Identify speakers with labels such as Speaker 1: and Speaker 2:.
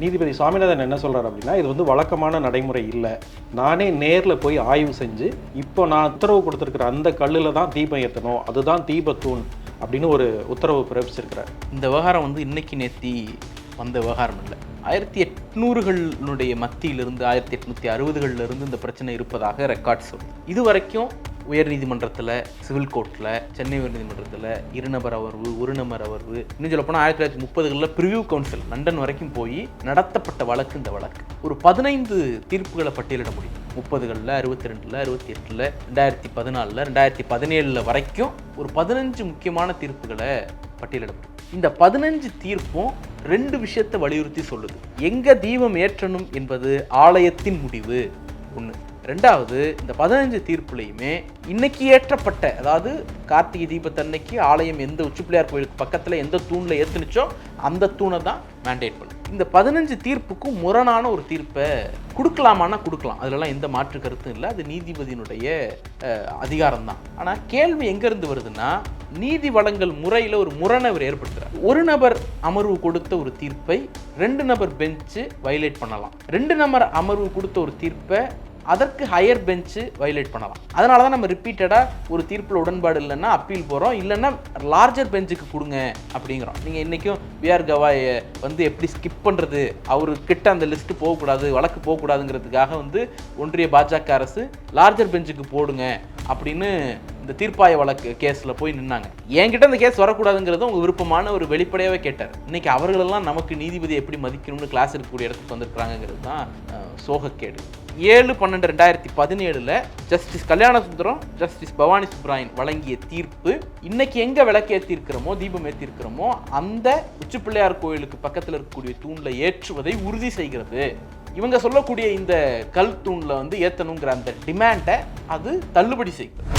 Speaker 1: நீதிபதி சுவாமிநாதன் என்ன சொல்கிறார் அப்படின்னா, இது வந்து வழக்கமான நடைமுறை இல்லை, நானே நேரில் போய் ஆய்வு செஞ்சு இப்போ நான் உத்தரவு கொடுத்துருக்குற அந்த கல்லில் தான் தீபம் ஏற்றணும், அதுதான் தீபத்தூண் அப்படின்னு ஒரு உத்தரவு பிறப்பிச்சிருக்கிறார்.
Speaker 2: இந்த விவகாரம் வந்து இன்னைக்கு நேத்தி வந்த விவகாரம் இல்லை. 1800களுடைய மத்தியிலிருந்து 1860களிலிருந்து இந்த பிரச்சனை இருப்பதாக ரெக்கார்ட் சொல்லுது. இது வரைக்கும் உயர்நீதிமன்றத்தில், சிவில் கோர்ட்டில், சென்னை உயர்நீதிமன்றத்தில் இருநபர் அமர்வு, ஒரு நபர் அமர்வு, இன்னும் சொல்லப்போனால் 1930களில் ப்ரிவியூ கவுன்சில் லண்டன் வரைக்கும் போய் நடத்தப்பட்ட வழக்கு இந்த வழக்கு. ஒரு 15 தீர்ப்புகளை பட்டியலிட முடியும். 30களில், 62ல், 68ல், 2014ல், 2017 வரைக்கும் ஒரு 15 முக்கியமான தீர்ப்புகளை பட்டியலிட முடியும். இந்த 15 தீர்ப்பும் 2 விஷயத்தை வலியுறுத்தி சொல்லுது. எங்க தீபம் ஏற்றணும் என்பது ஆலயத்தின் முடிவு ஒன்று. ரெண்டாவது, இந்த 15 தீர்ப்புலையுமே இன்னைக்கு ஏற்றப்பட்ட, அதாவது கார்த்திகை தீபத்தன்னைக்கு ஆலயம் எந்த உச்சிப்பிள்ளையார் கோயிலுக்கு பக்கத்தில் எந்த தூணில் ஏற்றுனுச்சோ அந்த தூணை தான் மேண்டேட் பண்ணும். இந்த 15 தீர்ப்புக்கும் முரணான ஒரு தீர்ப்பை கொடுக்கலாமான்னா கொடுக்கலாம், அதிலலாம் எந்த மாற்று கருத்தும் இல்லை, அது நீதிபதியினுடைய அதிகாரம் தான். ஆனால் கேள்வி எங்கேருந்து வருதுன்னா, நீதி வழங்கல் முறையில் ஒரு முரணை அவர் ஏற்படுத்துகிறார். ஒரு நபர் அமர்வு கொடுத்த ஒரு தீர்ப்பை 2 நபர் பெஞ்சு வயலேட் பண்ணலாம், 2 நபர் அமர்வு கொடுத்த ஒரு தீர்ப்பை அதற்கு ஹையர் பெஞ்சு வயலேட் பண்ணலாம். அதனால தான் நம்ம ரிப்பீட்டடாக ஒரு தீர்ப்பில் உடன்பாடு இல்லைன்னா அப்பீல் போகிறோம், இல்லைன்னா லார்ஜர் பெஞ்சுக்கு கொடுங்க அப்படிங்கிறோம். நீங்கள் இன்றைக்கும் விஆர் கவாயை வந்து எப்படி ஸ்கிப் பண்ணுறது, அவர்கிட்ட அந்த லிஸ்ட்டு போகக்கூடாது, வழக்கு போகக்கூடாதுங்கிறதுக்காக வந்து ஒன்றிய பாஜக அரசு லார்ஜர் பெஞ்சுக்கு போடுங்க அப்படின்னு இந்த தீர்ப்பாய வழக்கு கேஸில் போய் நின்னாங்க. என்கிட்ட இந்த கேஸ் வரக்கூடாதுங்கிறது உங்கள் விருப்பமான ஒரு வெளிப்படையாகவே கேட்டார். இன்றைக்கி அவர்களெல்லாம் நமக்கு நீதிபதி எப்படி மதிக்கணும்னு கிளாஸ் இருக்கக்கூடிய இடத்துக்கு வந்திருக்கிறாங்கிறது தான் சோகக்கேடு. 7/12/2017 ஜஸ்டிஸ் கல்யாணசுந்தரம், ஜஸ்டிஸ் பவானி சுப்ராயன் வழங்கிய தீர்ப்பு இன்னைக்கு எங்க விளக்கு ஏற்றிருக்கிறோமோ, தீபம் ஏற்றிருக்கிறோமோ அந்த உச்சிப்பிள்ளையார் கோயிலுக்கு பக்கத்தில் இருக்கக்கூடிய தூணில் ஏற்றுவதை உறுதி செய்கிறது. இவங்க சொல்லக்கூடிய இந்த கல் தூணில் வந்து ஏற்றணுங்கிற அந்த டிமாண்டை அது தள்ளுபடி செய்கிறது.